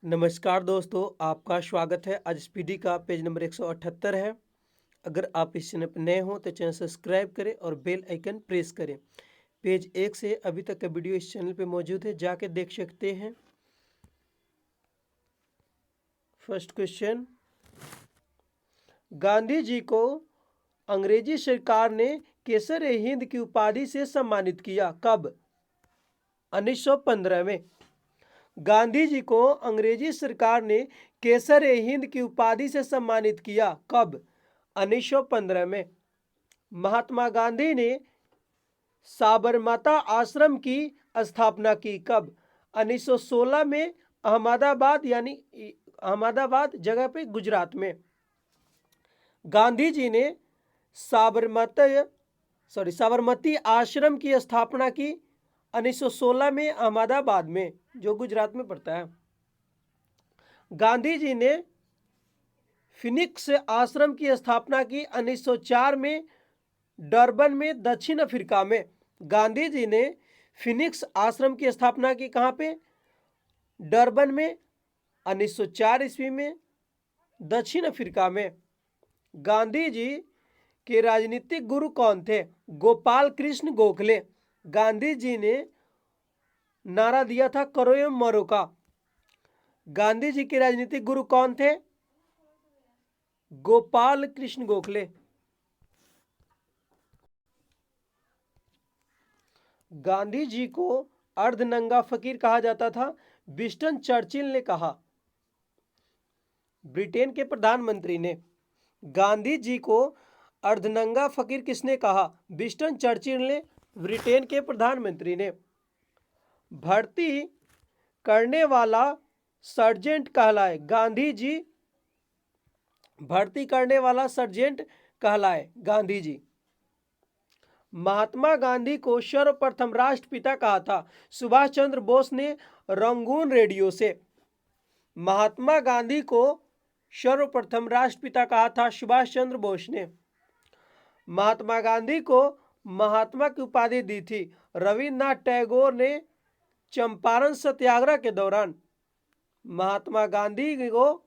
नमस्कार दोस्तों, आपका स्वागत है। आज स्पीडी का पेज नंबर 178 है। अगर आप इस चैनल पर नए हों तो चैनल सब्सक्राइब करें और बेल आइकन प्रेस करें। पेज 1 से अभी तक का वीडियो इस चैनल पे मौजूद है, जाके देख सकते हैं। फर्स्ट क्वेश्चन, गांधी जी को अंग्रेजी सरकार ने केसर-ए-हिंद की उपाधि से सम्मानित किया, कब? 1915 में। गांधी जी को अंग्रेजी सरकार ने केसर-ए-हिंद की उपाधि से सम्मानित किया, कब? 1915 में। महात्मा गांधी ने साबरमती आश्रम की स्थापना की, कब? 1916 में, अहमदाबाद अहमदाबाद जगह पे, गुजरात में। गांधी जी ने साबरमती आश्रम की स्थापना की 1916 में, अहमदाबाद में, जो गुजरात में पड़ता है। गांधी जी ने फिनिक्स आश्रम की स्थापना की 1904 में, डरबन में, दक्षिण अफ्रीका में। गांधी जी ने फिनिक्स आश्रम की स्थापना की कहाँ पे? डरबन में, 1904 ईस्वी में, दक्षिण अफ्रीका में। गांधी जी के राजनीतिक गुरु कौन थे? गोपाल कृष्ण गोखले। गांधी जी ने नारा दिया था करो या मरो का। गांधी जी के राजनीतिक गुरु कौन थे? गोपाल कृष्ण गोखले। गांधी जी को अर्धनंगा फकीर कहा जाता था, विंस्टन चर्चिल ने कहा। ब्रिटेन के प्रधानमंत्री ने। गांधी जी को अर्धनंगा फकीर किसने कहा? विंस्टन चर्चिल ने, ब्रिटेन के प्रधानमंत्री ने। भर्ती करने वाला सर्जेंट कहलाए, गांधी जी भर्ती करने वाला सर्जेंट कहलाए, गांधी जी। महात्मा गांधी को सर्वप्रथम राष्ट्रपिता कहा था, सुभाष चंद्र बोस ने रंगून रेडियो से। महात्मा गांधी को सर्वप्रथम राष्ट्रपिता कहा था सुभाष चंद्र बोस ने। महात्मा गांधी को महात्मा की उपाधि दी थी रविन्द्रनाथ टैगोर ने चंपारण सत्याग्रह के दौरान। महात्मा गांधी को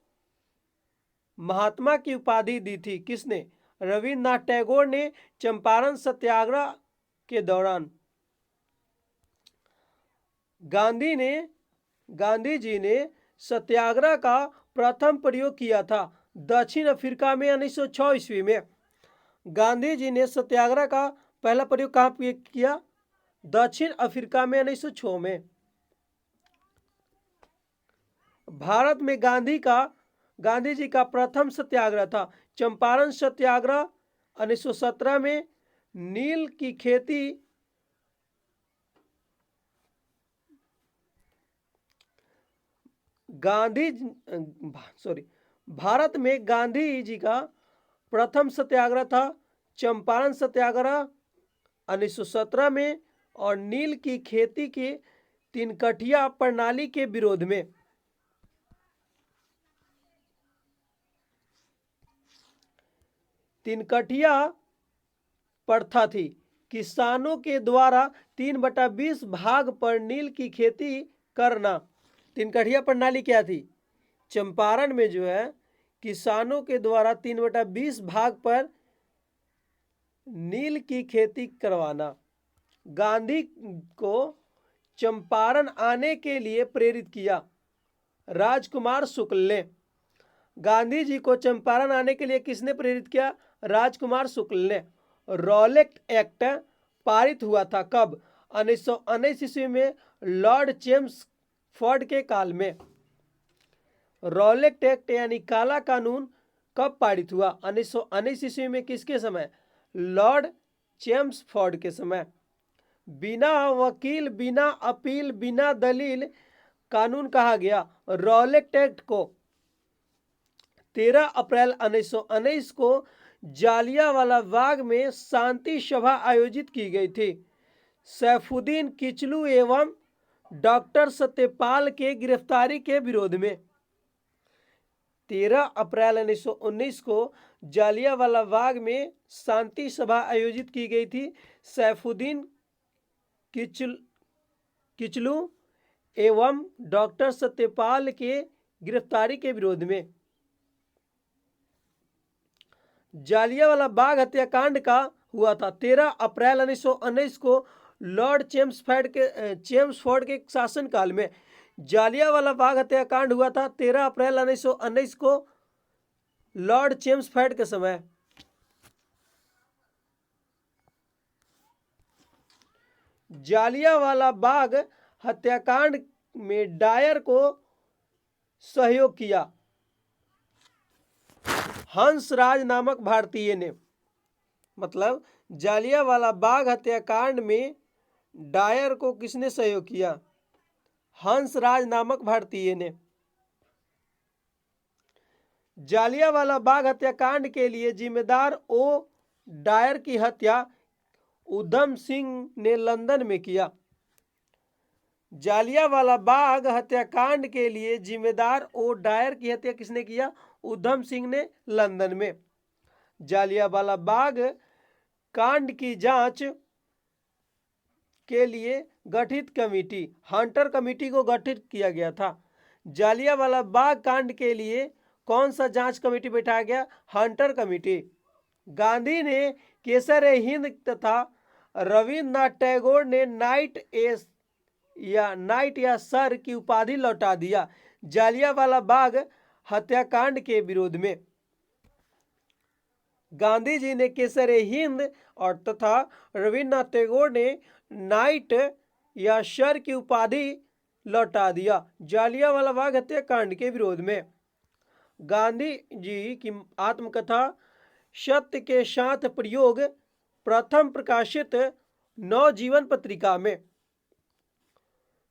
महात्मा की उपाधि दी थी किसने? रविन्द्रनाथ टैगोर ने चंपारण सत्याग्रह के दौरान। गांधी जी ने सत्याग्रह का प्रथम प्रयोग किया था दक्षिण अफ्रीका में 1906 ईस्वी में। गांधी जी ने सत्याग्रह का पहला प्रयोग कहाँ किया? दक्षिण अफ्रीका में 1906 में। भारत में गांधी जी का प्रथम सत्याग्रह था चंपारण सत्याग्रह 1917 में। नील की खेती भारत में गांधी जी का प्रथम सत्याग्रह था चंपारण सत्याग्रह 1917 में, और नील की खेती के तिनकठिया प्रणाली के विरोध में। तिनकठिया प्रथा थी किसानों के द्वारा 3/20 भाग पर नील की खेती करना। तिनकठिया प्रणाली क्या थी? चंपारण में जो है किसानों के द्वारा 3/20 भाग पर नील की खेती करवाना। गांधी को चंपारण आने के लिए प्रेरित किया राजकुमार शुक्ल ने। गांधी जी को चंपारण आने के लिए किसने प्रेरित किया? राजकुमार शुक्ल ने। रॉलेट एक्ट पारित हुआ था कब? 1919 ईस्वी में, लॉर्ड चेम्सफोर्ड के काल में। रॉलेट एक्ट यानी काला कानून कब पारित हुआ? 1919 ईस्वी में। किसके समय? लॉर्ड चेम्सफोर्ड के समय। बिना वकील, बिना अपील, बिना दलील कानून कहा गया रॉलेट एक्ट को। 13 अप्रैल 1919 को जालियांवाला बाग में शांति सभा आयोजित की गई थी सैफुद्दीन किचलू एवं डॉक्टर सत्यपाल के गिरफ्तारी के विरोध में। 13 अप्रैल 1919 को जालियांवाला बाग में शांति सभा आयोजित की गई थी सैफुद्दीन किचलू एवं डॉक्टर सत्यपाल के गिरफ्तारी के विरोध में। जालियांवाला बाग हत्याकांड का हुआ था 13 अप्रैल 1919 को लॉर्ड चेम्सफोर्ड के शासनकाल में। जालियांवाला बाग हत्याकांड हुआ था 13 अप्रैल 1919 को लॉर्ड चेम्सफोर्ड के समय। जालियांवाला बाग हत्याकांड में डायर को सहयोग किया हंसराज नामक भारतीय ने। मतलब जालियांवाला बाग हत्याकांड में डायर को किसने सहयोग किया? हंसराज नामक भारतीय ने। जालियांवाला बाग हत्याकांड के लिए जिम्मेदार ओ डायर की हत्या उधम सिंह ने लंदन में किया। जालियांवाला बाग हत्याकांड के लिए जिम्मेदार ओ डायर की हत्या किसने किया? उधम सिंह ने लंदन में। जालियांवाला बाग कांड की जांच के लिए गठित कमेटी हंटर कमेटी को गठित किया गया था। जालियांवाला बाग कांड के लिए कौन सा जांच कमेटी बैठाया गया? Hunter committee. गांधी ने केसर हिंद तथा रविन्द्रनाथ टैगोर ने नाइट या सर की उपाधि लौटा दिया जालियांवाला बाग हत्याकांड के विरोध में। गांधी जी ने केसर हिंद और तथा रविन्द्रनाथ टैगोर ने नाइट या सर की उपाधि लौटा दिया जालियांवाला बाग हत्याकांड के विरोध में। गांधी जी की आत्मकथा सत्य के साथ प्रयोग प्रथम प्रकाशित नवजीवन पत्रिका में।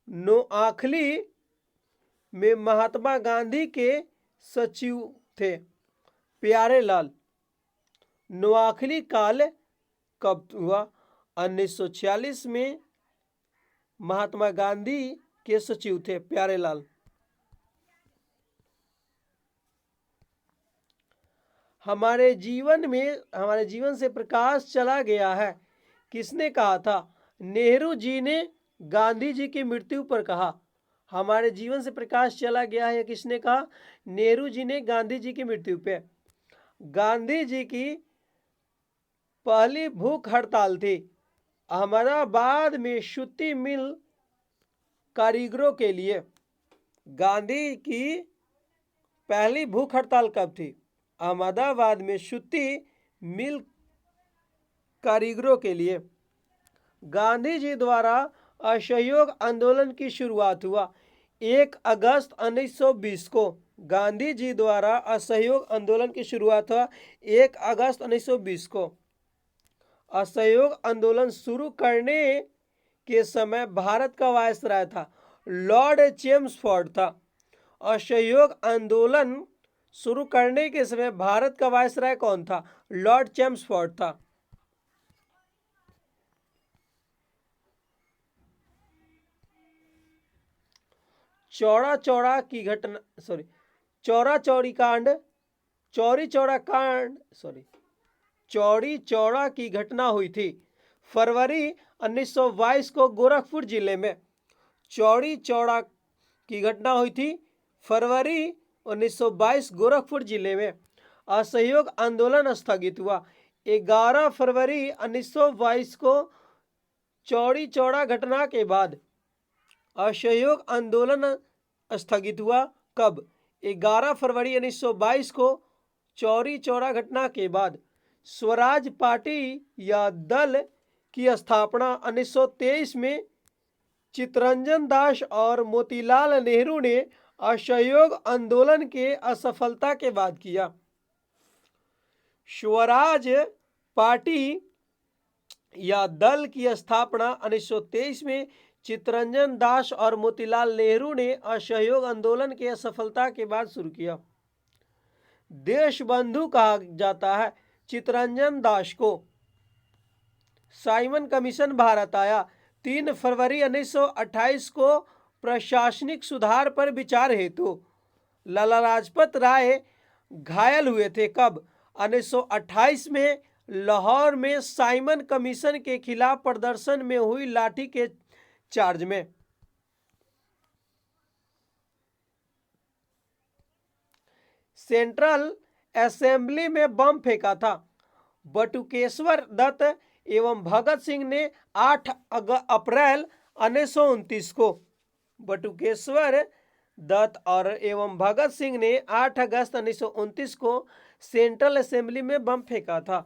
नोआखली में महात्मा गांधी के सचिव थे प्यारेलाल। नोआखली काल कब हुआ? 1946 में महात्मा गांधी के सचिव थे प्यारेलाल। हमारे जीवन से प्रकाश चला गया है किसने कहा था? नेहरू जी ने गांधी जी की मृत्यु पर कहा। हमारे जीवन से प्रकाश चला गया है किसने कहा? नेहरू जी ने गांधी जी की मृत्यु पे। गांधी जी की पहली भूख हड़ताल थी अहमदाबाद में सूती मिल कारीगरों के लिए। गांधी की पहली भूख हड़ताल कब थी? अहमदाबाद में सूती मिल कारीगरों के लिए। गांधी जी द्वारा असहयोग आंदोलन की शुरुआत हुआ 1 अगस्त 1920 को। गांधी जी द्वारा असहयोग आंदोलन की शुरुआत हुआ 1 अगस्त 1920 को। असहयोग आंदोलन शुरू करने के समय भारत का वायसराय था लॉर्ड चेम्सफोर्ड था। असहयोग आंदोलन शुरू करने के समय भारत का वायसराय कौन था? लॉर्ड चेम्सफोर्ड था। चौरी चौरा की घटना हुई थी फरवरी 1922 को गोरखपुर जिले में। चौरी चौरा की घटना हुई थी फरवरी 1922 गोरखपुर जिले में। असहयोग आंदोलन स्थगित हुआ 11 फरवरी 1922 को। चौरी चौरा घटना के बाद असहयोग आंदोलन स्थगित हुआ कब? 11 फरवरी 1922 को। चौरी चौरा घटना के बाद स्वराज पार्टी या दल की स्थापना 1923 में चित्तरंजन दास और मोतीलाल नेहरू ने असहयोग आंदोलन के असफलता के बाद किया। स्वराज पार्टी या दल की स्थापना 1923 में चित्तरंजन दास और मोतीलाल नेहरू ने असहयोग आंदोलन के असफलता के बाद शुरू किया। देशबंधु कहा जाता है चित्तरंजन दास को। साइमन कमीशन भारत आया 3 फरवरी 1928 को प्रशासनिक सुधार पर विचार हेतु। लाला लाजपत राय घायल हुए थे कब? 1928 में लाहौर में साइमन कमीशन के खिलाफ प्रदर्शन में हुई लाठी के चार्ज में। सेंट्रल असेंबली में बम फेंका था। बटुकेश्वर दत्त एवं भगत सिंह ने 8 अप्रैल 1929 को, बटुकेश्वर दत्त और एवं भगत सिंह ने 8 अगस्त 1929 को सेंट्रल असेंबली में बम फेंका था।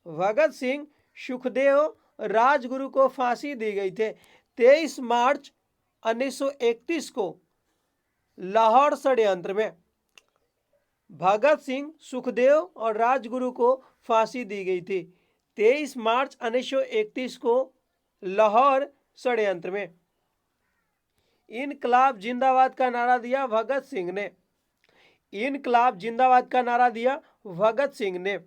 भगत सिंह, सुखदेव, राजगुरु को फांसी दी गई थी। 23 मार्च 1931 को लाहौर षड्यंत्र में भगत सिंह, सुखदेव और राजगुरु को फांसी दी गई थी। 23 मार्च 1931 को लाहौर षड्यंत्र में। इनकलाब जिंदाबाद का नारा दिया भगत सिंह ने। इनकलाब जिंदाबाद का नारा दिया भगत सिंह ने।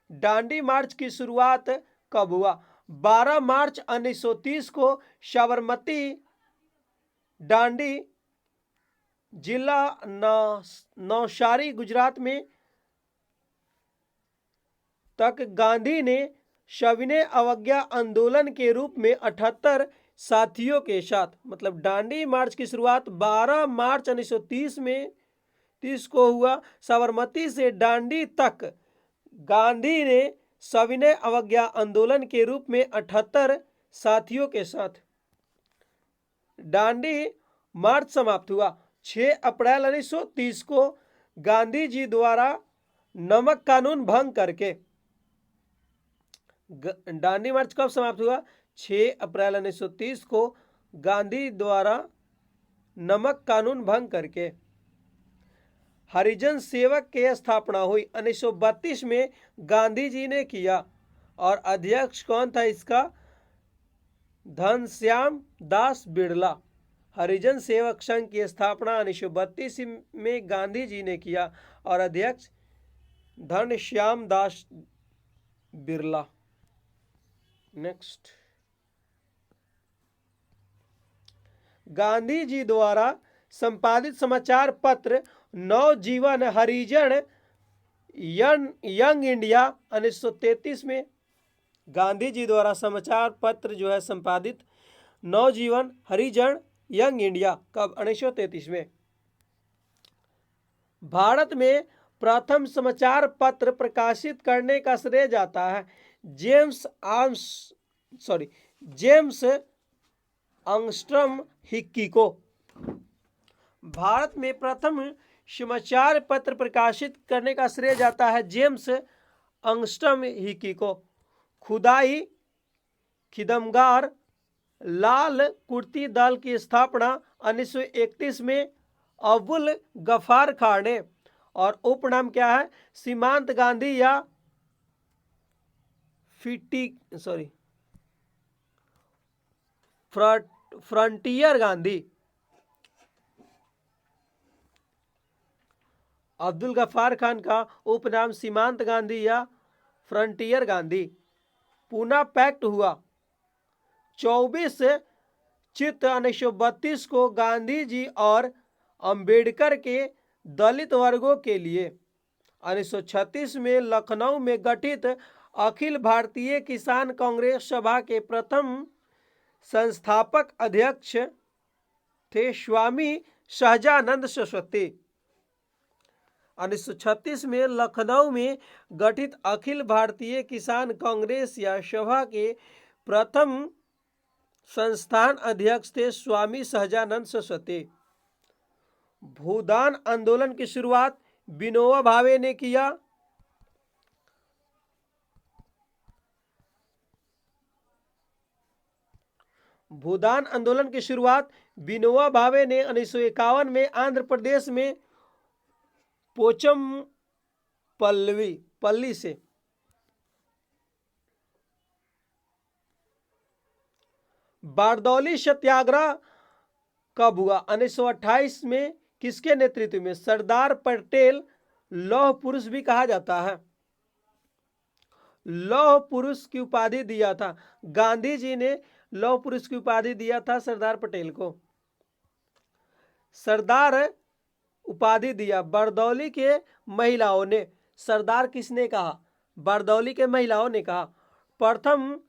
दांडी मार्च की शुरुआत कब हुआ? 12 मार्च 1930 को साबरमती दांडी जिला नवसारी गुजरात में तक गांधी ने सविनय अवज्ञा आंदोलन के रूप में 78 साथियों के साथ, मतलब दांडी मार्च की शुरुआत 12 मार्च 1930 को हुआ। साबरमती से दांडी तक गांधी ने सविनय अवज्ञा आंदोलन के रूप में 78 साथियों के साथ दांडी मार्च समाप्त हुआ। 6 अप्रैल 1930 को गांधी जी द्वारा नमक कानून भंग करके, दांडी मार्च कब समाप्त हुआ? 6 अप्रैल 1930 को गांधी द्वारा नमक कानून भंग करके हरिजन सेवक की स्थापना हुई। 1932 में गांधी जी ने किया और अध्यक्ष कौन था इसका? घनश्याम दास बिड़ला। हरिजन सेवक संघ की स्थापना 1932 में गांधी जी ने किया और अध्यक्ष घनश्याम दास बिड़ला। नेक्स्ट, गांधी जी द्वारा संपादित समाचार पत्र नवजीवन हरिजन यंग इंडिया 1933 में। गांधी जी द्वारा समाचार पत्र जो है संपादित नवजीवन हरिजन यंग इंडिया कब? 1933 में। भारत में प्रथम समाचार पत्र प्रकाशित करने का श्रेय जाता है जेम्स आर्मस्ट्रांग हिक्की को। भारत में प्रथम समाचार पत्र प्रकाशित करने का श्रेय जाता है जेम्स आर्मस्ट्रांग हिक्की को। खुदाई खिदमगार लाल कुर्ती दल की स्थापना 1931 में अब्दुल गफ्फार खान ने, और उपनाम क्या है? सीमांत गांधी या फ्रंटियर गांधी। अब्दुल गफ्फार खान का उपनाम सीमांत गांधी या फ्रंटियर गांधी। पूना पैक्ट हुआ 24 चित्त 1932 को गांधी जी और अंबेडकर के दलित वर्गों के लिए। 1936 में लखनऊ में गठित अखिल भारतीय किसान कांग्रेस सभा के प्रथम संस्थापक अध्यक्ष थे स्वामी सहजानंद सरस्वती। 1936 में लखनऊ में गठित अखिल भारतीय किसान कांग्रेस या सभा के प्रथम संस्थान अध्यक्ष थे स्वामी सहजानंद सरस्वती। भूदान आंदोलन की शुरुआत विनोबा भावे ने किया। भूदान आंदोलन की शुरुआत विनोबा भावे ने 1951 में आंध्र प्रदेश में पोचमपल्ली से। बारदौली सत्याग्रह कब हुआ? 1928 में। किसके नेतृत्व में? सरदार पटेल, लौह पुरुष भी कहा जाता है। लौह पुरुष की उपाधि दिया था गांधी जी ने, लौह पुरुष की उपाधि दिया था सरदार पटेल को। सरदार उपाधि दिया बारदौली के महिलाओं ने। सरदार किसने कहा? बारदौली के महिलाओं ने कहा। प्रथम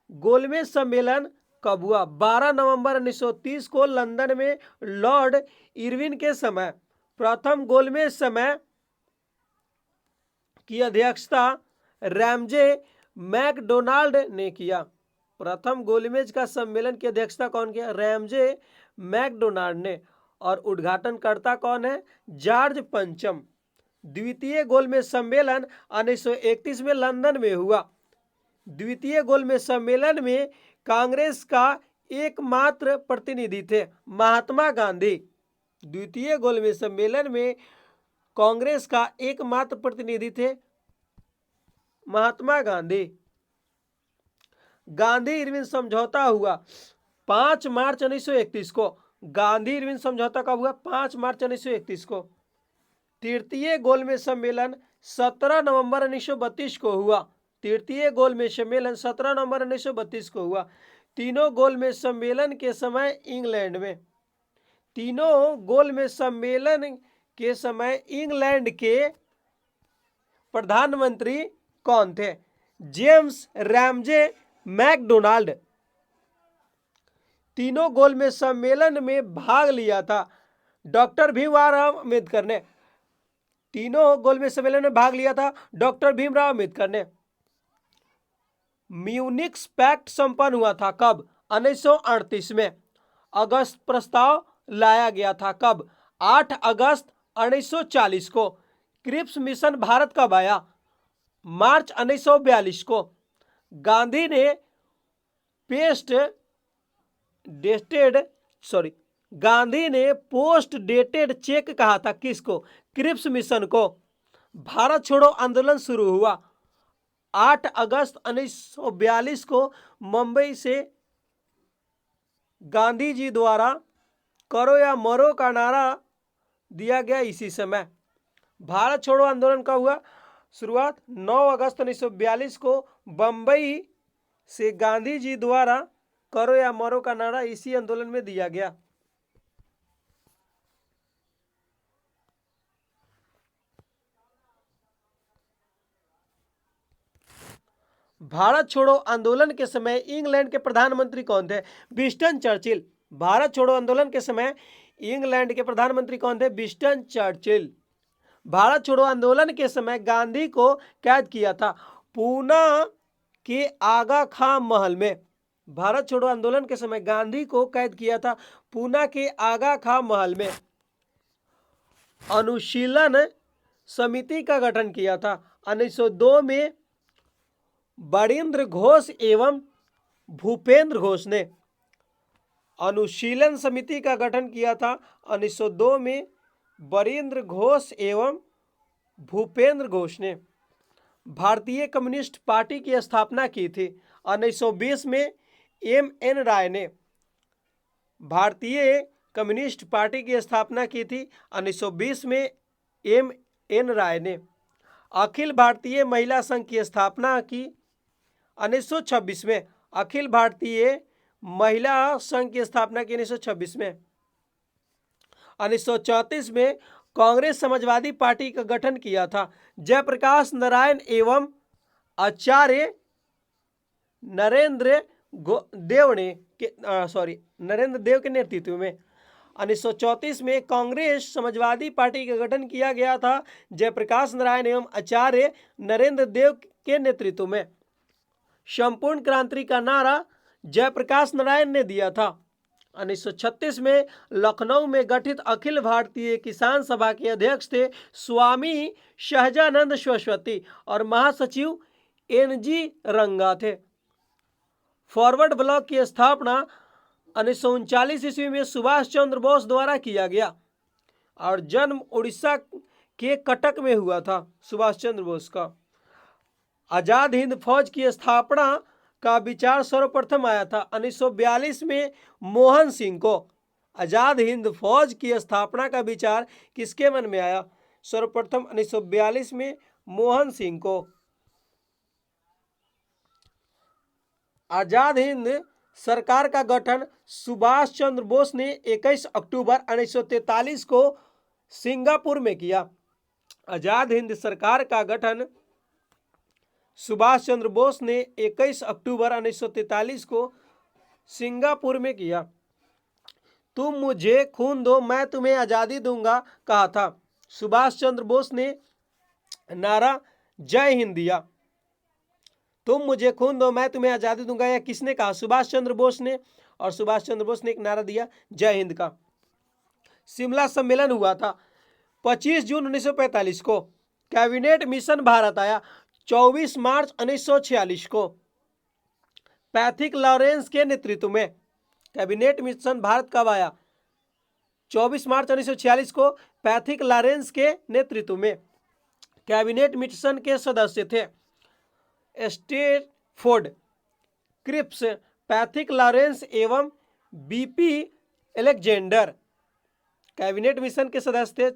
गोलमेज सम्मेलन कब हुआ? 12 नवंबर 1930 को लंदन में लॉर्ड इरविन के समय प्रथम गोलमेज समय की अध्यक्षता रैमजे मैकडोनाल्ड ने किया। प्रथम गोलमेज का सम्मेलन की अध्यक्षता कौन किया? रैमजे मैकडोनाल्ड ने। और उद्घाटनकर्ता कौन है? जॉर्ज पंचम। द्वितीय गोलमेज सम्मेलन 1931 में लंदन में हुआ। द्वितीय गोलमेज सम्मेलन में कांग्रेस का एकमात्र प्रतिनिधि थे महात्मा गांधी। द्वितीय गोलमेज सम्मेलन में कांग्रेस का एकमात्र प्रतिनिधि थे महात्मा गांधी। गांधी इरविन समझौता हुआ 5 मार्च 1931 को। गांधी इरविन समझौता कब हुआ? 5 मार्च 1931 को। तृतीय गोलमेज सम्मेलन 17 नवंबर 1932 को हुआ। तृतीय गोलमेज सम्मेलन 17 नवंबर 1932 को हुआ। तीनों गोलमेज सम्मेलन के समय इंग्लैंड में। तीनों गोलमेज सम्मेलन के समय इंग्लैंड के प्रधानमंत्री कौन थे? James Ramsay MacDonald. तीनों गोलमेज सम्मेलन में भाग लिया था डॉक्टर भीमराव अम्बेडकर ने। तीनों गोलमेज सम्मेलन में भाग लिया था डॉक्टर भीमराव अम्बेडकर ने। म्यूनिख पैक्ट संपन्न हुआ था कब? 1938 में। अगस्त प्रस्ताव लाया गया था कब? 8 अगस्त 1940 को। क्रिप्स मिशन भारत कब आया? मार्च 1942 को। गांधी ने पोस्ट डेटेड चेक कहा था किसको? क्रिप्स मिशन को। भारत छोड़ो आंदोलन शुरू हुआ 8 अगस्त 1942 को मुंबई से गांधी जी द्वारा करो या मरो का नारा दिया गया इसी समय। भारत छोड़ो आंदोलन का हुआ शुरुआत 9 अगस्त 1942 को बंबई से गांधी जी द्वारा करो या मरो का नारा इसी आंदोलन में दिया गया। भारत छोड़ो आंदोलन के समय इंग्लैंड के प्रधानमंत्री कौन थे? Winston Churchill. भारत छोड़ो आंदोलन के समय इंग्लैंड के प्रधानमंत्री कौन थे? Winston Churchill. भारत छोड़ो आंदोलन के समय गांधी को कैद किया था पूना के आगा खां महल में। भारत छोड़ो आंदोलन के समय गांधी को कैद किया था पूना के आगा खां महल में। अनुशीलन समिति का गठन किया था 1902 में बरिंद्र घोष एवं भूपेंद्र घोष ने। अनुशीलन समिति का गठन किया था 1902 में बरिंद्र घोष एवं भूपेंद्र घोष ने। भारतीय कम्युनिस्ट पार्टी की स्थापना की थी 1920 में M.N. राय ने। भारतीय कम्युनिस्ट पार्टी की स्थापना की थी 1920 में M.N. राय ने। अखिल भारतीय महिला संघ की स्थापना की 1926 में। अखिल भारतीय महिला संघ की स्थापना की 1926 में। 1934 में कांग्रेस समाजवादी पार्टी का गठन किया था जयप्रकाश नारायण एवं आचार्य नरेंद्र देव के नेतृत्व में। 1934 में कांग्रेस समाजवादी पार्टी का गठन किया गया था जयप्रकाश नारायण एवं आचार्य नरेंद्र देव के नेतृत्व में। संपूर्ण क्रांति का नारा जयप्रकाश नारायण ने दिया था। 1936 में लखनऊ में गठित अखिल भारतीय किसान सभा के अध्यक्ष थे स्वामी सहजानंद सरस्वती और महासचिव N.G. रंगा थे। फॉरवर्ड ब्लॉक की स्थापना 1939 ईस्वी में सुभाष चंद्र बोस द्वारा किया गया और जन्म उड़ीसा के कटक में हुआ था सुभाष चंद्र बोस का। आजाद हिंद फौज की स्थापना का विचार सर्वप्रथम आया था 1942 में मोहन सिंह को। आजाद हिंद फौज की स्थापना का विचार किसके मन में आया? सर्वप्रथम 1942 में मोहन सिंह को। आजाद हिंद सरकार का गठन सुभाष चंद्र बोस ने 21 अक्टूबर 1943 को सिंगापुर में किया। आजाद हिंद सरकार का गठन सुभाष चंद्र बोस ने 21 अक्टूबर 1943 को सिंगापुर में किया। तुम मुझे खून दो मैं तुम्हें आज़ादी दूंगा कहा था? सुभाष चंद्र बोस ने नारा जय हिंद दिया। तुम मुझे खून दो मैं तुम्हें आज़ादी दूंगा, यह किसने कहा? सुभाष चंद्र बोस ने। और सुभाष चंद्र बोस ने एक नारा दिया जय हिंद का। शिमला सम्मेलन हुआ था 25 जून 1945 को। कैबिनेट मिशन भारत आया 24 मार्च 1946 को पैथिक लॉरेंस के नेतृत्व में। कैबिनेट मिशन भारत कब आया? 24 मार्च 1946 को पैथिक लॉरेंस के नेतृत्व में। कैबिनेट मिशन के सदस्य थे स्टेफोर्ड क्रिप्स, पैथिक लॉरेंस एवं बीपी अलेक्जेंडर। कैबिनेट मिशन के सदस्य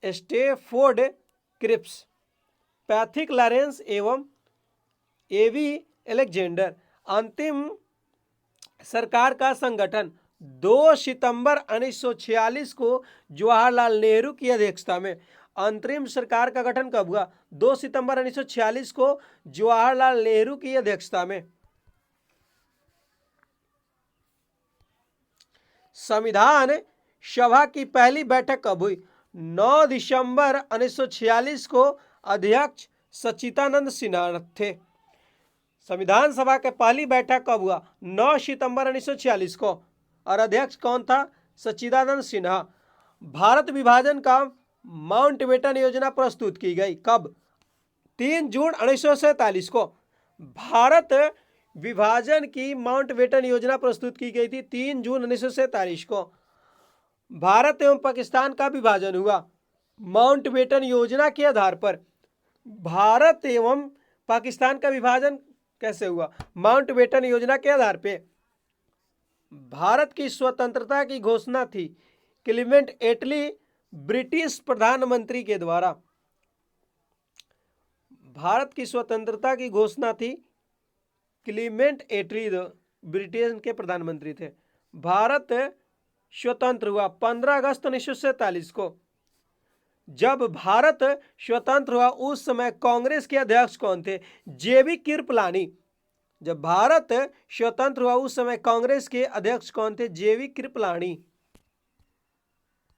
थे स्टेफोर्ड क्रिप्स, पैथिक लॉरेंस एवं एवी अलेक्जेंडर। अंतिम सरकार का संगठन 2 सितंबर 1946 को जवाहरलाल नेहरू की अध्यक्षता में। अंतरिम सरकार का गठन कब हुआ? 2 सितंबर 1946 को जवाहरलाल नेहरू की अध्यक्षता में। संविधान सभा की पहली बैठक कब हुई? 9 दिसंबर 1946 को अध्यक्ष सच्चिदानंद सिन्हा थे। संविधान सभा की पहली बैठक कब हुआ? 9 सितंबर 1946 को। और अध्यक्ष कौन था? सच्चिदानंद सिन्हा। भारत विभाजन का माउंटबेटन योजना प्रस्तुत की गई कब? 3 जून 1947 को। भारत विभाजन की माउंटबेटन योजना प्रस्तुत की गई थी 3 जून 1947 को। भारत एवं पाकिस्तान का विभाजन हुआ माउंटबेटन योजना के आधार पर। भारत एवं पाकिस्तान का विभाजन कैसे हुआ? माउंटबेटन योजना के आधार पे। भारत की स्वतंत्रता की घोषणा थी क्लीमेंट एटली ब्रिटिश प्रधानमंत्री के द्वारा। भारत की स्वतंत्रता की घोषणा थी क्लीमेंट एटली, ब्रिटेन के प्रधानमंत्री थे। भारत स्वतंत्र हुआ 15 अगस्त 1947 को। जब भारत स्वतंत्र हुआ उस समय कांग्रेस के अध्यक्ष कौन थे? जेबी कृपलानी। जब भारत स्वतंत्र हुआ उस समय कांग्रेस के अध्यक्ष कौन थे? जेबी कृपलानी।